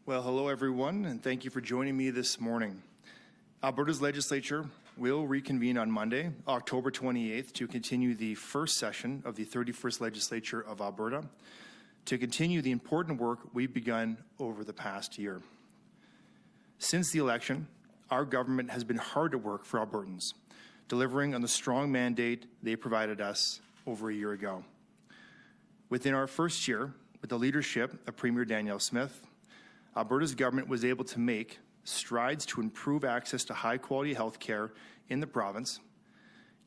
Well, hello everyone, and thank you for joining me this morning. Alberta's legislature will reconvene on Monday, October 28th, to continue the first session of the 31st legislature of Alberta, to continue the important work we've begun over the past year. Since the election, our government has been hard at work for Albertans, delivering on the strong mandate they provided us over a year ago. Within our first year, with the leadership of Premier Danielle Smith, Alberta's government was able to make strides to improve access to high-quality health care in the province,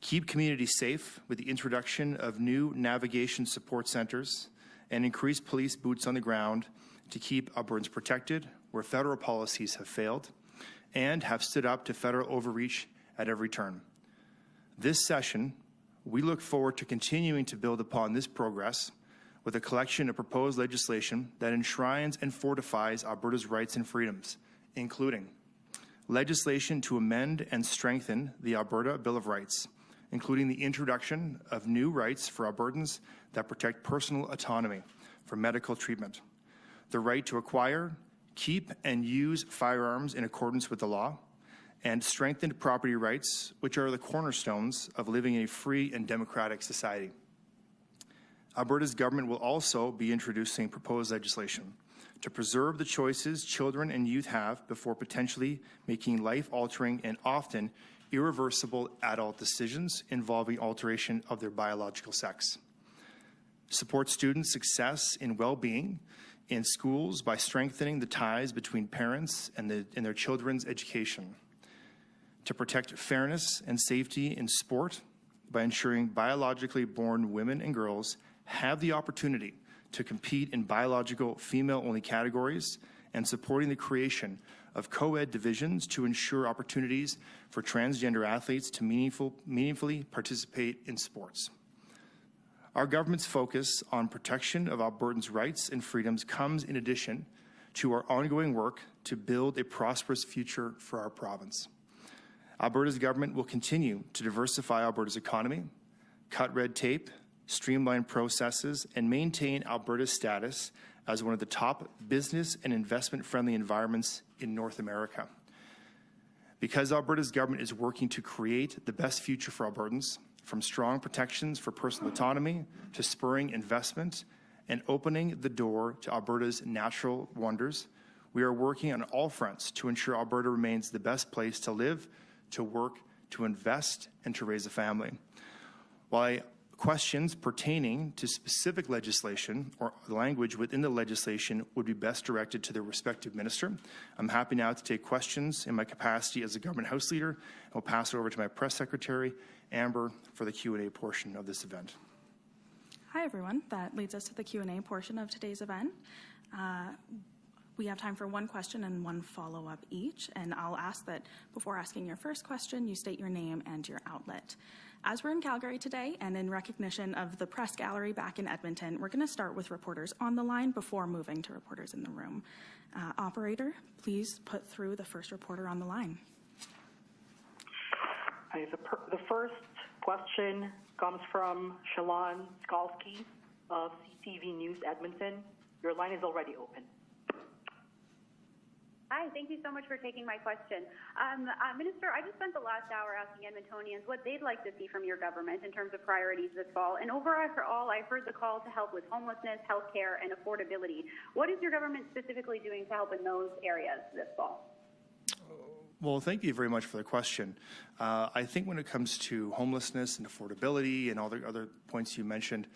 keep communities safe with the introduction of new navigation support centres, and increase police boots on the ground to keep Albertans protected where federal policies have failed and have stood up to federal overreach at every turn. This session, we look forward to continuing to build upon this progress with a collection of proposed legislation that enshrines and fortifies Alberta's rights and freedoms, including legislation to amend and strengthen the Alberta Bill of Rights, including the introduction of new rights for Albertans that protect personal autonomy for medical treatment, the right to acquire, keep, and use firearms in accordance with the law, and strengthened property rights, which are the cornerstones of living in a free and democratic society. Alberta's government will also be introducing proposed legislation to preserve the choices children and youth have before potentially making life-altering and often irreversible adult decisions involving alteration of their biological sex. Support students' success in well-being in schools by strengthening the ties between parents and their children's education. To protect fairness and safety in sport by ensuring biologically born women and girls have the opportunity to compete in biological female-only categories and supporting the creation of co-ed divisions to ensure opportunities for transgender athletes to meaningfully participate in sports. Our government's focus on protection of Albertans' rights and freedoms comes in addition to our ongoing work to build a prosperous future for our province. Alberta's government will continue to diversify Alberta's economy, cut red tape, streamline processes, and maintain Alberta's status as one of the top business and investment-friendly environments in North America. Because Alberta's government is working to create the best future for Albertans, from strong protections for personal autonomy to spurring investment and opening the door to Alberta's natural wonders, we are working on all fronts to ensure Alberta remains the best place to live, to work, to invest, and to raise a family. While questions pertaining to specific legislation or language within the legislation would be best directed to their respective minister, I'm happy now to take questions in my capacity as a government House Leader. I'll pass it over to my press secretary, Amber, for the Q&A portion of this event. Hi, everyone. That leads us to the Q&A portion of today's event. We have time for one question and one follow-up each, and I'll ask that before asking your first question, you state your name and your outlet. As we're in Calgary today, and in recognition of the press gallery back in Edmonton, we're going to start with reporters on the line before moving to reporters in the room. Operator, please put through the first reporter on the line. Hi, the first question comes from Shalon Skalski of CTV News Edmonton. Your line is already open. Hi, thank you so much for taking my question. Minister, I just spent the last hour asking Edmontonians what they'd like to see from your government in terms of priorities this fall. And overall, I heard the call to help with homelessness, healthcare, and affordability. What is your government specifically doing to help in those areas this fall? Well, thank you very much for the question. I think when it comes to homelessness and affordability and all the other points you mentioned,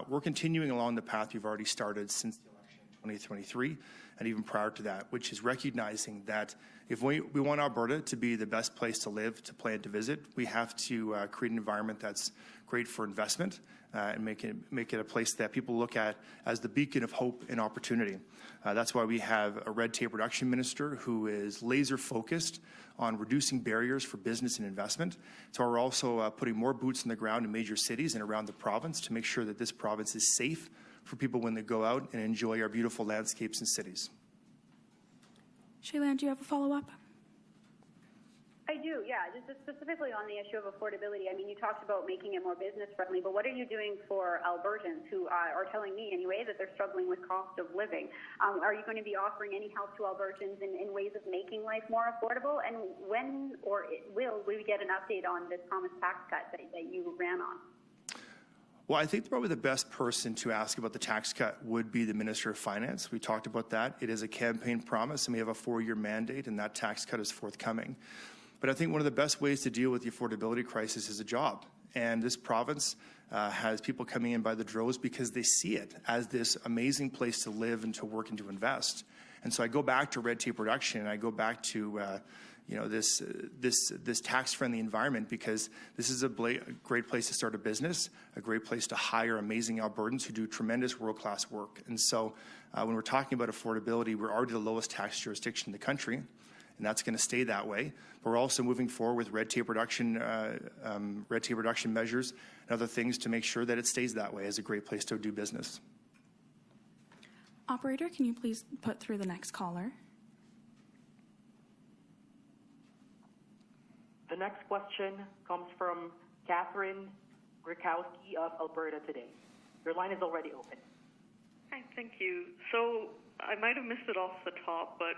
we're continuing along the path we've already started since the election in 2023 and even prior to that, which is recognizing that if we want Alberta to be the best place to live, to play, and to visit, we have to create an environment that's great for investment and make it a place that people look at as the beacon of hope and opportunity. That's why we have a red tape reduction minister who is laser focused on reducing barriers for business and investment. So we're also putting more boots on the ground in major cities and around the province to make sure that this province is safe for people when they go out and enjoy our beautiful landscapes and cities. Shaylan, do you have a follow-up? I do, yeah. Just specifically on the issue of affordability. I mean, you talked about making it more business friendly, but what are you doing for Albertans who are telling me anyway that they're struggling with cost of living? Are you going to be offering any help to Albertans in ways of making life more affordable? And when or will we get an update on this promised tax cut that you ran on? Well, I think probably the best person to ask about the tax cut would be the Minister of Finance. We talked about that. It is a campaign promise, and we have a 4-year mandate, and that tax cut is forthcoming. But I think one of the best ways to deal with the affordability crisis is a job. And this province has people coming in by the droves because they see it as this amazing place to live and to work and to invest. And so I go back to red tape reduction, and I go back to this tax-friendly environment, because this is a great place to start a business, a great place to hire amazing Albertans who do tremendous world-class work. And so when we're talking about affordability, we're already the lowest tax jurisdiction in the country, and that's going to stay that way. But we're also moving forward with red tape reduction measures and other things to make sure that it stays that way as a great place to do business. Operator, can you please put through the next caller? The next question comes from Catherine Grikowski of Alberta Today. Your line is already open. Hi, thank you. So I might have missed it off the top, but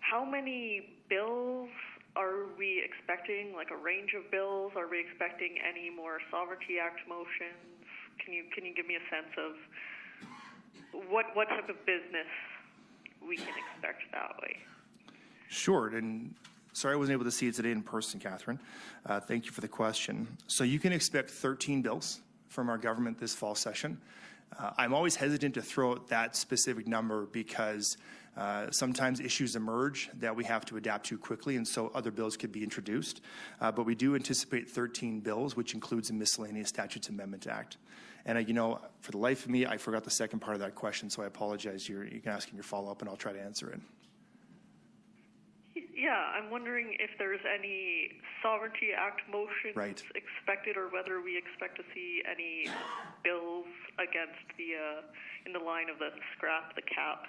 how many bills are we expecting, like a range of bills? Are we expecting any more Sovereignty Act motions? Can you give me a sense of what type of business we can expect that way? Sure, and sorry I wasn't able to see it today in person, Catherine. Thank you for the question. So you can expect 13 bills from our government this fall session. I'm always hesitant to throw out that specific number because sometimes issues emerge that we have to adapt to quickly, and so other bills could be introduced. But we do anticipate 13 bills, which includes a Miscellaneous Statutes Amendment Act. And, for the life of me, I forgot the second part of that question, so I apologize. You can ask in your follow-up, and I'll try to answer it. Yeah, I'm wondering if there's any Sovereignty Act motions expected, or whether we expect to see any bills against in the line of the scrap the cap.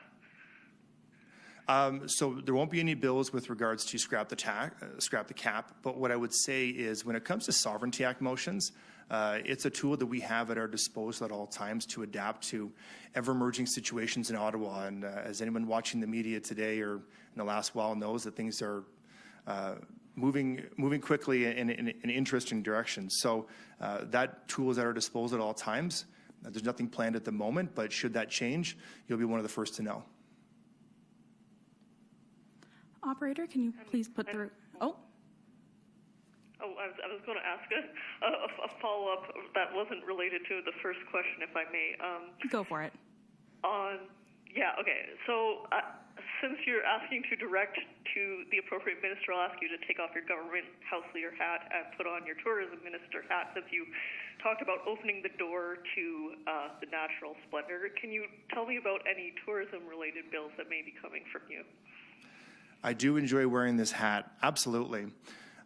So there won't be any bills with regards to scrap the cap. But what I would say is, when it comes to Sovereignty Act motions, it's a tool that we have at our disposal at all times to adapt to ever-emerging situations in Ottawa. And as anyone watching the media today or in the last while knows, that things are moving quickly in interesting directions. So that tool is at our disposal at all times. There's nothing planned at the moment, but should that change, you'll be one of the first to know. Operator, can you please put through... I was going to ask a follow-up that wasn't related to the first question, if I may. Go for it. Okay. So since you're asking to direct to the appropriate minister, I'll ask you to take off your government House Leader hat and put on your tourism minister hat, since you talked about opening the door to the natural splendor. Can you tell me about any tourism-related bills that may be coming from you? I do enjoy wearing this hat, absolutely.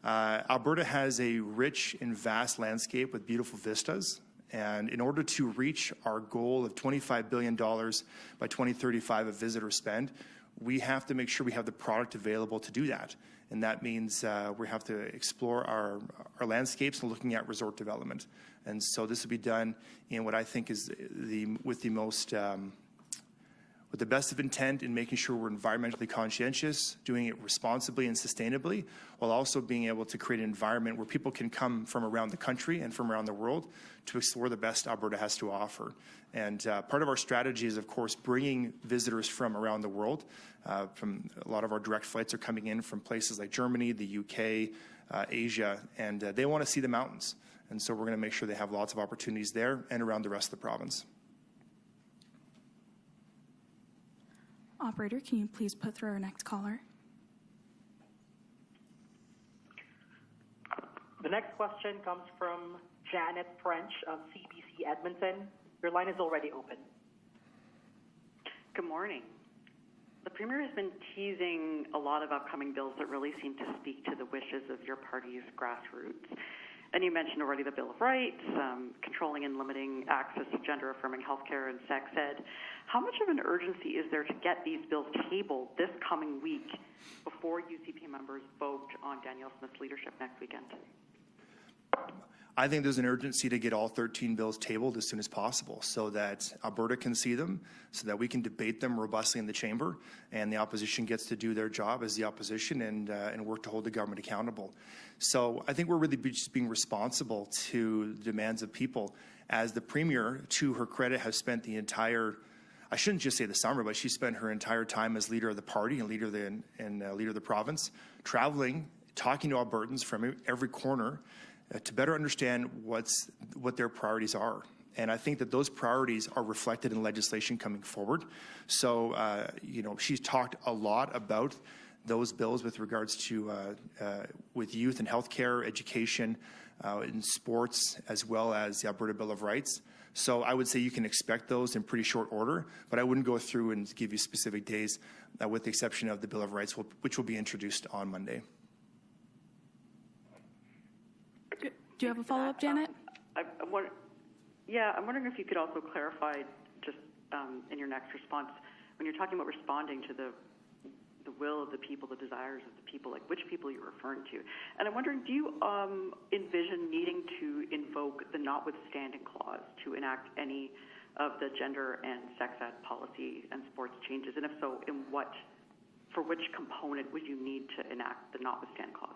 Alberta has a rich and vast landscape with beautiful vistas, and in order to reach our goal of $25 billion by 2035 of visitor spend, we have to make sure we have the product available to do that. And that means we have to explore our landscapes and looking at resort development. And so this will be done in what I think is with the best of intent in making sure we're environmentally conscientious, doing it responsibly and sustainably, while also being able to create an environment where people can come from around the country and from around the world to explore the best Alberta has to offer. And part of our strategy is, of course, bringing visitors from around the world. From a lot of our direct flights are coming in from places like Germany, the UK, Asia, and they want to see the mountains. And so we're going to make sure they have lots of opportunities there and around the rest of the province. Operator, can you please put through our next caller? The next question comes from Janet French of CBC Edmonton. Your line is already open. Good morning. The Premier has been teasing a lot of upcoming bills that really seem to speak to the wishes of your party's grassroots. And you mentioned already the Bill of Rights, controlling and limiting access to gender-affirming healthcare and sex ed. How much of an urgency is there to get these bills tabled this coming week before UCP members vote on Danielle Smith's leadership next weekend? I think there's an urgency to get all 13 bills tabled as soon as possible so that Alberta can see them, so that we can debate them robustly in the chamber, and the opposition gets to do their job as the opposition and work to hold the government accountable. So I think we're really just being responsible to the demands of people, as the Premier, to her credit, has spent the entire, I shouldn't just say the summer, but she spent her entire time as leader of the party and leader of the province, traveling, talking to Albertans from every corner, to better understand what their priorities are. And I think that those priorities are reflected in legislation coming forward. So, she's talked a lot about those bills with regards to with youth and healthcare, education, in sports, as well as the Alberta Bill of Rights. So I would say you can expect those in pretty short order, but I wouldn't go through and give you specific days, with the exception of the Bill of Rights, which will be introduced on Monday. Do you have a follow-up, Janet? I'm wondering if you could also clarify, just in your next response, when you're talking about responding to the will of the people, the desires of the people, like which people you're referring to. And I'm wondering, do you envision needing to invoke the notwithstanding clause to enact any of the gender and sex ed policy and sports changes? And if so, for which component would you need to enact the notwithstanding clause?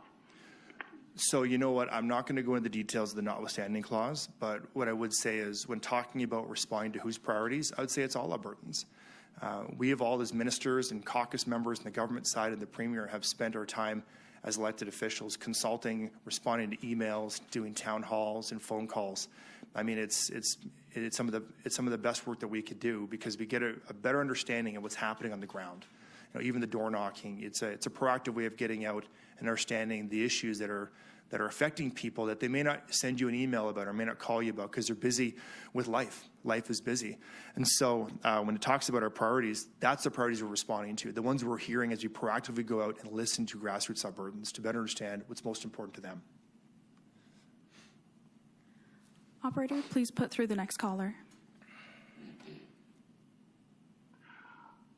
So you know what, I'm not going to go into the details of the notwithstanding clause, but what I would say is when talking about responding to whose priorities, I would say it's all Albertans. We have all, as ministers and caucus members on the government side and the Premier, have spent our time as elected officials consulting, responding to emails, doing town halls and phone calls. I mean, it's some of the best work that we could do, because we get a better understanding of what's happening on the ground. Even the door knocking, it's a proactive way of getting out and understanding the issues that are affecting people that they may not send you an email about or may not call you about because they're busy with life. Life is busy. And so when it talks about our priorities, that's the priorities we're responding to, the ones we're hearing as we proactively go out and listen to grassroots Albertans to better understand what's most important to them. Operator, please put through the next caller.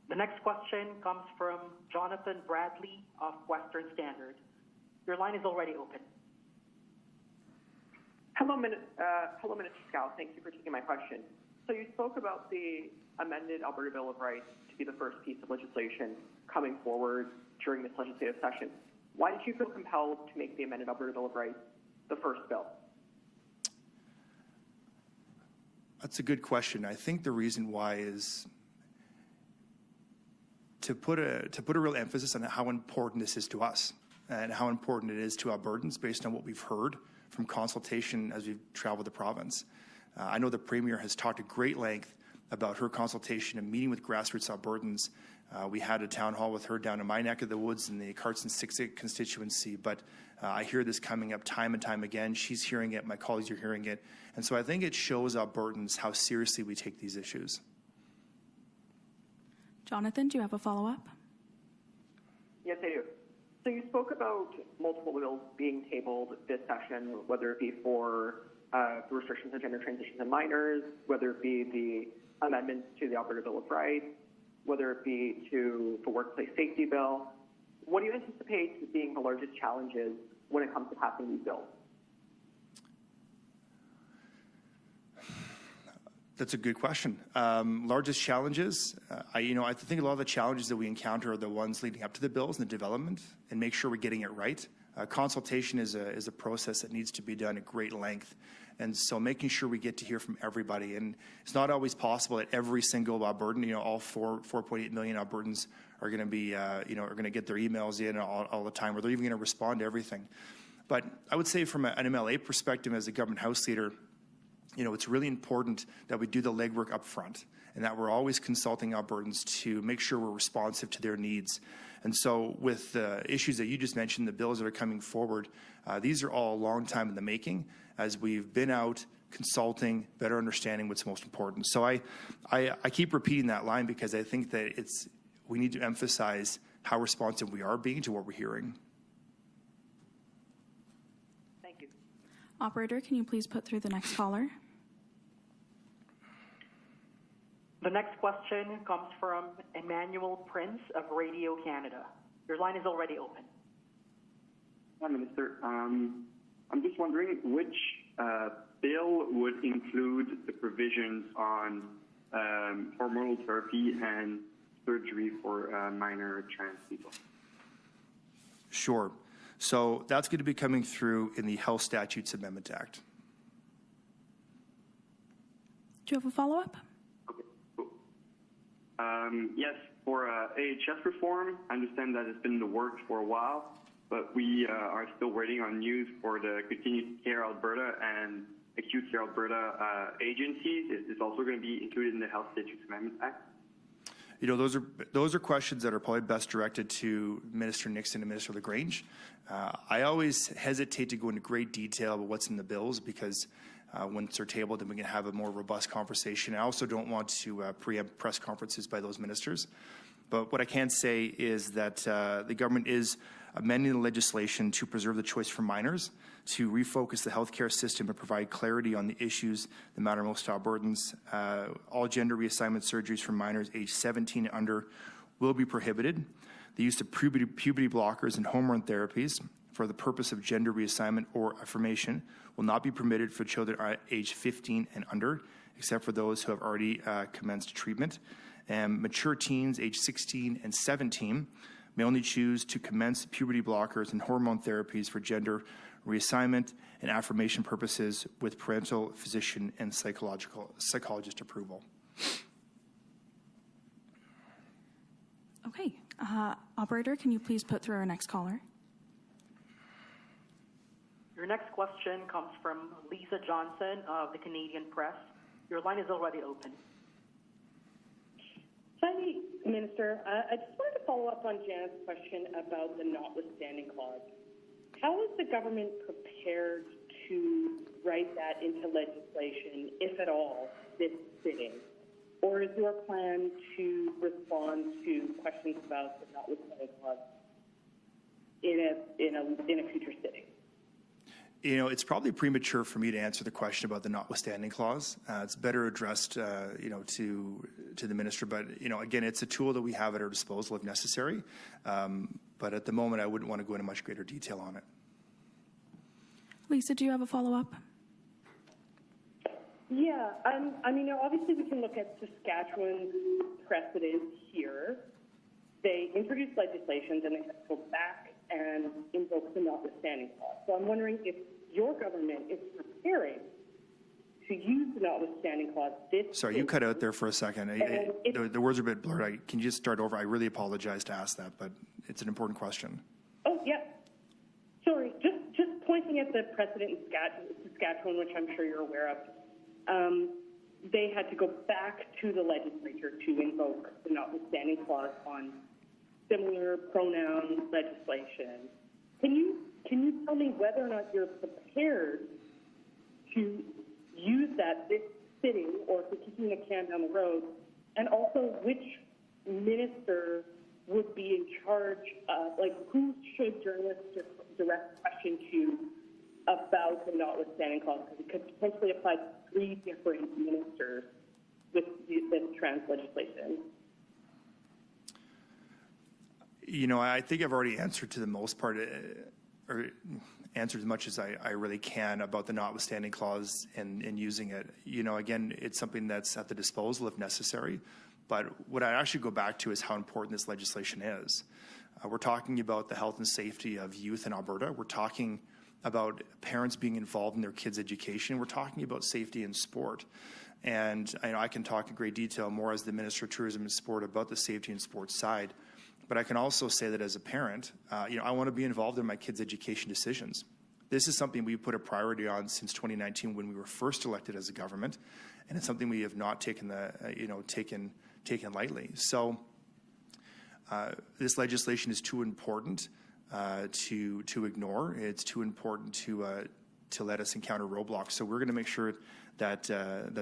The next question comes from Jonathan Bradley of Western Standard. Your line is already open. Hello, Minister Schow. Thank you for taking my question. So you spoke about the amended Alberta Bill of Rights to be the first piece of legislation coming forward during this legislative session. Why did you feel compelled to make the amended Alberta Bill of Rights the first bill? That's a good question. I think the reason why is to put a real emphasis on how important this is to us and how important it is to Albertans based on what we've heard from consultation as we've traveled the province. I know the Premier has talked at great length about her consultation and meeting with grassroots Albertans. We had a town hall with her down in my neck of the woods in the Carson 6-8 constituency, but I hear this coming up time and time again. She's hearing it, my colleagues are hearing it. And so I think it shows Albertans how seriously we take these issues. Jonathan, do you have a follow-up? Yes, I do. So you spoke about multiple bills being tabled this session, whether it be for the restrictions on gender transitions and minors, whether it be the amendments to the Alberta Bill of Rights, whether it be to the workplace safety bill. What do you anticipate being the largest challenges when it comes to passing these bills? That's a good question. Largest challenges, I think a lot of the challenges that we encounter are the ones leading up to the bills and the development, and make sure we're getting it right. Consultation is a process that needs to be done at great length, and so making sure we get to hear from everybody. And it's not always possible that every single Albertan, all 4.8 million Albertans are going to be, are going to get their emails in all the time, or they're even going to respond to everything. But I would say from an MLA perspective, as a government House Leader, it's really important that we do the legwork up front and that we're always consulting Albertans to make sure we're responsive to their needs. And so with the issues that you just mentioned, the bills that are coming forward, these are all a long time in the making as we've been out consulting, better understanding what's most important. So I keep repeating that line because I think that we need to emphasize how responsive we are being to what we're hearing. Thank you. Operator, can you please put through the next caller? The next question comes from Emmanuel Prince of Radio Canada. Your line is already open. Hi, Minister. I'm just wondering which bill would include the provisions on hormonal therapy and surgery for minor trans people? Sure. So that's going to be coming through in the Health Statutes Amendment Act. Do you have a follow-up? Okay, cool. Yes, for AHS reform, I understand that it's been in the works for a while, but we are still waiting on news for the Continued Care Alberta and Acute Care Alberta agencies. It's also going to be included in the Health Statutes Amendment Act. You know, those are questions that are probably best directed to Minister Nixon and Minister LaGrange. I always hesitate to go into great detail about what's in the bills because once they're tabled, then we can have a more robust conversation. I also don't want to preempt press conferences by those ministers. But what I can say is that the government is amending the legislation to preserve the choice for minors, to refocus the healthcare system and provide clarity on the issues that matter most to Albertans. All gender reassignment surgeries for minors aged 17 and under will be prohibited. The use of puberty blockers and hormone therapies for the purpose of gender reassignment or affirmation will not be permitted for children aged 15 and under, except for those who have already commenced treatment. And mature teens aged 16 and 17 may only choose to commence puberty blockers and hormone therapies for gender reassignment and affirmation purposes with parental, physician, and psychologist approval. Okay. Operator, can you please put through our next caller? Your next question comes from Lisa Johnson of the Canadian Press. Your line is already open. Hi, Minister. I just wanted to follow up on Janet's question about the notwithstanding clause. How is the government prepared to write that into legislation, if at all, this sitting? Or is your plan to respond to questions about the notwithstanding clause in a future sitting? You know, it's probably premature for me to answer the question about the notwithstanding clause. It's better addressed, to the minister. But again, it's a tool that we have at our disposal if necessary. But at the moment, I wouldn't want to go into much greater detail on it. Lisa, do you have a follow-up? Yeah, obviously we can look at Saskatchewan's precedent here. They introduced legislation, and they have to go back and invoke the notwithstanding clause. So I'm wondering if your government is preparing to use the notwithstanding clause this Sorry, you cut out there for a second. The words are a bit blurred. Can you just start over? I really apologize to ask that, but it's an important question. Oh, yeah. Sorry, just pointing at the precedent in Saskatchewan, which I'm sure you're aware of, they had to go back to the legislature to invoke the notwithstanding clause on similar pronoun legislation. Can you tell me whether or not you're prepared to use that this sitting or for kicking the can down the road, and also which minister would be in charge, who should journalists direct question to about the notwithstanding clause? Because it could potentially apply to 3 different ministers with this trans legislation. I think I've already answered to the most part, or answered as much as I really can about the notwithstanding clause and using it. Again, it's something that's at the disposal if necessary. But what I actually go back to is how important this legislation is. We're talking about the health and safety of youth in Alberta. We're talking about parents being involved in their kids' education. We're talking about safety in sport. And I can talk in great detail more as the Minister of Tourism and Sport about the safety and sports side. But I can also say that as a parent, I want to be involved in my kids' education decisions. This is something we put a priority on since 2019 when we were first elected as a government, and it's something we have not taken taken lightly. So this legislation is too important to ignore. It's too important to let us encounter roadblocks. So we're going to make sure that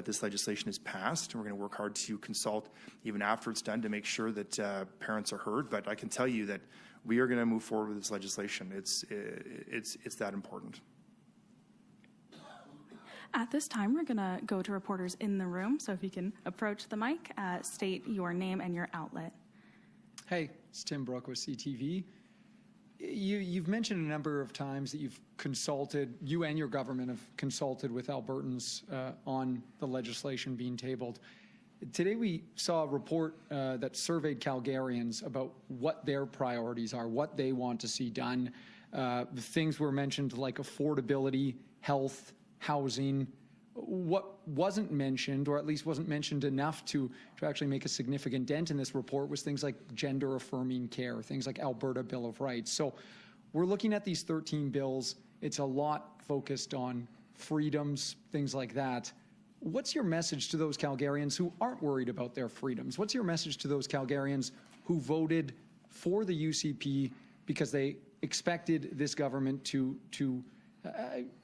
this legislation is passed, and we're going to work hard to consult even after it's done to make sure that parents are heard. But I can tell you that we are going to move forward with this legislation. It's that important. At this time, we're going to go to reporters in the room. So if you can approach the mic, state your name and your outlet. Hey, it's Tim Brook with CTV. You've mentioned a number of times that you've consulted, you and your government have consulted with Albertans on the legislation being tabled. Today we saw a report that surveyed Calgarians about what their priorities are, what they want to see done. The things were mentioned like affordability, health, housing. What wasn't mentioned, or at least wasn't mentioned enough to actually make a significant dent in this report, was things like gender-affirming care, things like Alberta Bill of Rights. So we're looking at these 13 bills. It's a lot focused on freedoms, things like that. What's your message to those Calgarians who aren't worried about their freedoms? What's your message to those Calgarians who voted for the UCP because they expected this government to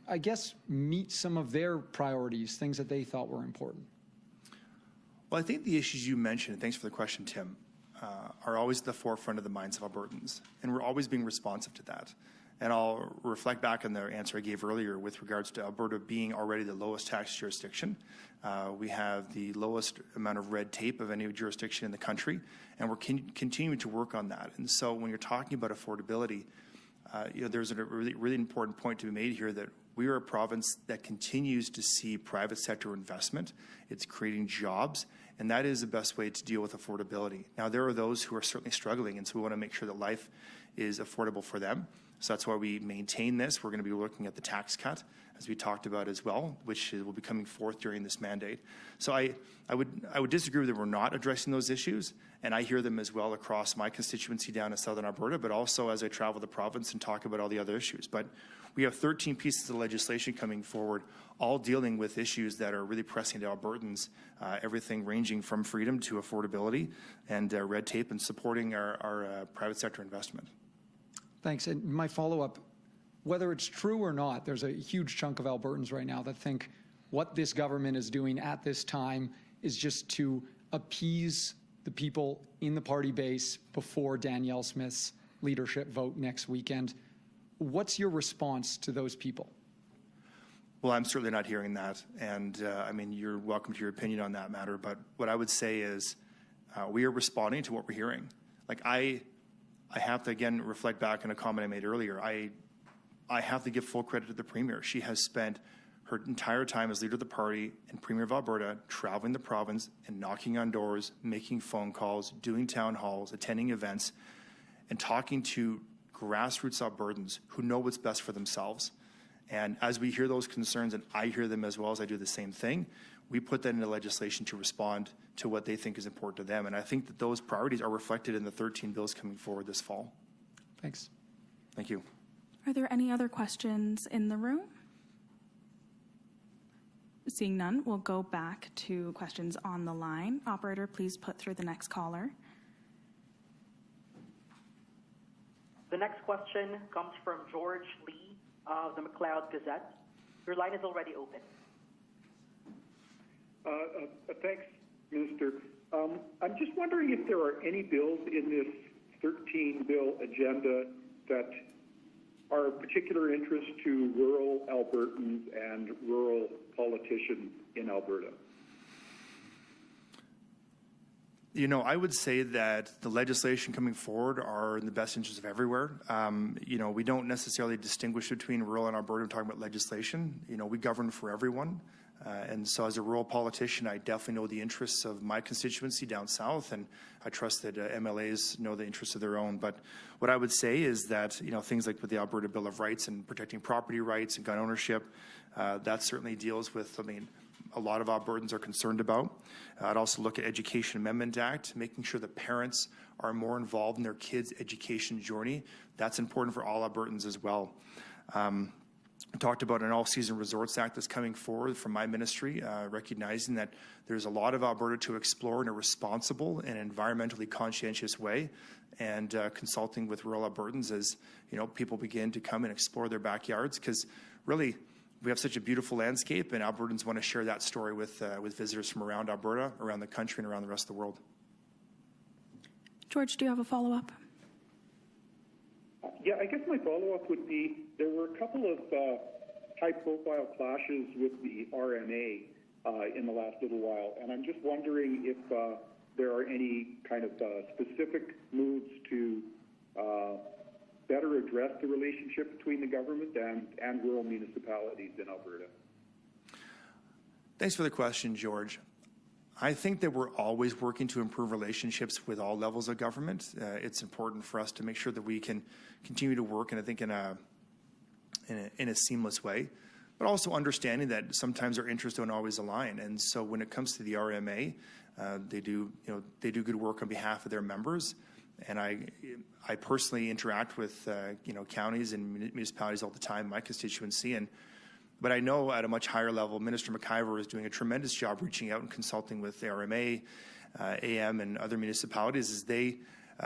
I guess, meet some of their priorities, things that they thought were important? Well, I think the issues you mentioned, and thanks for the question, Tim, are always at the forefront of the minds of Albertans, and we're always being responsive to that. And I'll reflect back on the answer I gave earlier with regards to Alberta being already the lowest tax jurisdiction. We have the lowest amount of red tape of any jurisdiction in the country, and we're continuing to work on that. And so when you're talking about affordability, there's a really important point to be made here that we are a province that continues to see private sector investment. It's creating jobs, and that is the best way to deal with affordability. Now, there are those who are certainly struggling, and so we want to make sure that life is affordable for them. So that's why we maintain this. We're going to be looking at the tax cut, as we talked about as well, which will be coming forth during this mandate. So I would disagree that we're not addressing those issues, and I hear them as well across my constituency down in southern Alberta, but also as I travel the province and talk about all the other issues. But we have 13 pieces of legislation coming forward, all dealing with issues that are really pressing to Albertans, everything ranging from freedom to affordability and red tape, and supporting our private sector investment. Thanks. And my follow-up, whether it's true or not, there's a huge chunk of Albertans right now that think what this government is doing at this time is just to appease the people in the party base before Danielle Smith's leadership vote next weekend. What's your response to those people? Well, I'm certainly not hearing that. And I mean, you're welcome to your opinion on that matter. But what I would say is we are responding to what we're hearing. Like I have to, again, reflect back on a comment I made earlier. I have to give full credit to the Premier. She has spent her entire time as leader of the party and Premier of Alberta traveling the province and knocking on doors, making phone calls, doing town halls, attending events, and talking to grassroots Albertans who know what's best for themselves. And as we hear those concerns, and I hear them as well as I do the same thing, we put that into legislation to respond to what they think is important to them. And I think that those priorities are reflected in the 13 bills coming forward this fall. Thanks. Thank you. Are there any other questions in the room? Seeing none, we'll go back to questions on the line. Operator, please put through the next caller. The next question comes from George Lee of the McLeod Gazette. Your line is already open. Thanks, Minister. I'm just wondering if there are any bills in this 13-bill agenda that are of particular interest to rural Albertans and rural politicians in Alberta. You know, I would say that the legislation coming forward are in the best interest of everywhere. We don't necessarily distinguish between rural and Alberta when talking about legislation. We govern for everyone. And so as a rural politician, I definitely know the interests of my constituency down south, and I trust that MLAs know the interests of their own. But what I would say is that, things like with the Alberta Bill of Rights and protecting property rights and gun ownership, that certainly deals with, a lot of Albertans are concerned about. I'd also look at Education Amendment Act, making sure that parents are more involved in their kids' education journey. That's important for all Albertans as well. I talked about an All-Season Resorts Act that's coming forward from my ministry, recognizing that there's a lot of Alberta to explore in a responsible and environmentally conscientious way, and consulting with rural Albertans as people begin to come and explore their backyards, because really we have such a beautiful landscape, and Albertans want to share that story with visitors from around Alberta, around the country, and around the rest of the world. George, do you have a follow-up? Yeah, I guess my follow-up would be, there were a couple of high-profile clashes with the RMA in the last little while, and I'm just wondering if there are any kind of specific moves to better address the relationship between the government and rural municipalities in Alberta. Thanks for the question, George. I think that we're always working to improve relationships with all levels of government. It's important for us to make sure that we can continue to work, and I think in a seamless way, but also understanding that sometimes our interests don't always align. And so when it comes to the RMA, they do good work on behalf of their members. And I personally interact with counties and municipalities all the time, my constituency, but I know at a much higher level, Minister McIver is doing a tremendous job reaching out and consulting with the RMA, AM, and other municipalities as they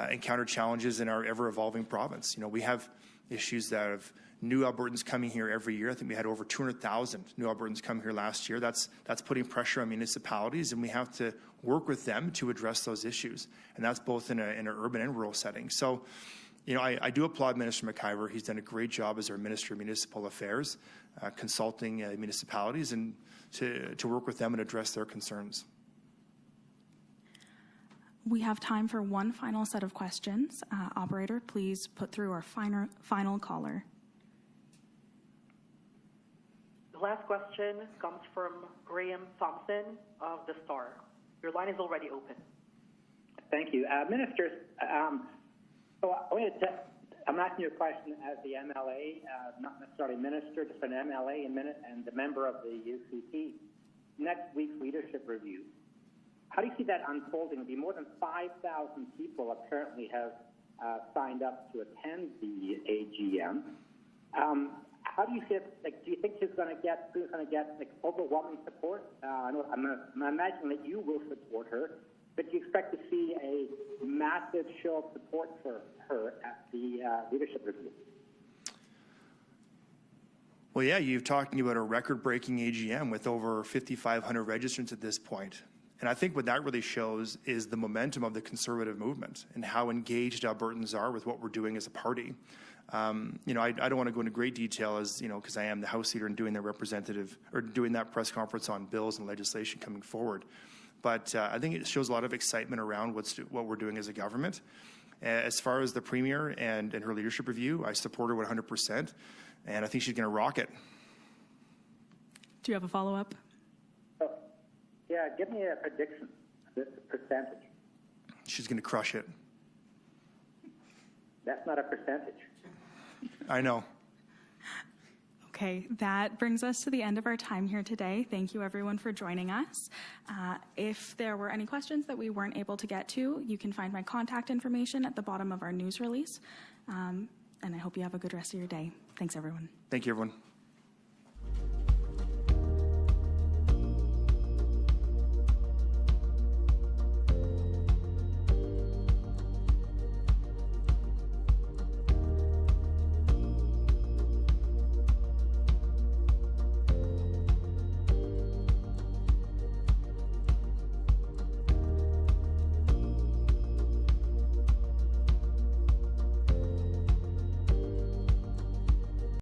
encounter challenges in our ever-evolving province. We have issues that have new Albertans coming here every year. I think we had over 200,000 new Albertans come here last year. That's putting pressure on municipalities, and we have to work with them to address those issues. And that's both in an urban and rural setting. So, I do applaud Minister McIver. He's done a great job as our Minister of Municipal Affairs, consulting municipalities and to work with them and address their concerns. We have time for one final set of questions. Operator, please put through our final caller. The last question comes from Graham Thompson of The Star. Your line is already open. Thank you. Minister, I'm asking you a question as the MLA, not necessarily minister, just an MLA and the member of the UCP. Next week's leadership review. How do you see that unfolding? There'll be more than 5,000 people apparently have signed up to attend the AGM. How do you see it? Do you think she's going to get overwhelming support? I'm imagining that you will support her, but do you expect to see a massive show of support for her at the leadership review? Well, yeah, you're talking about a record-breaking AGM with over 5,500 registrants at this point. And I think what that really shows is the momentum of the Conservative movement and how engaged Albertans are with what we're doing as a party. I don't want to go into great detail because I am the House Leader and doing doing that press conference on bills and legislation coming forward. But I think it shows a lot of excitement around what we're doing as a government. As far as the Premier and her leadership review, I support her 100%, and I think she's going to rock it. Do you have a follow-up? Yeah, give me a prediction, the percentage. She's going to crush it. That's not a percentage. I know. Okay, that brings us to the end of our time here today. Thank you, everyone, for joining us. If there were any questions that we weren't able to get to, you can find my contact information at the bottom of our news release. And I hope you have a good rest of your day. Thanks, everyone. Thank you, everyone.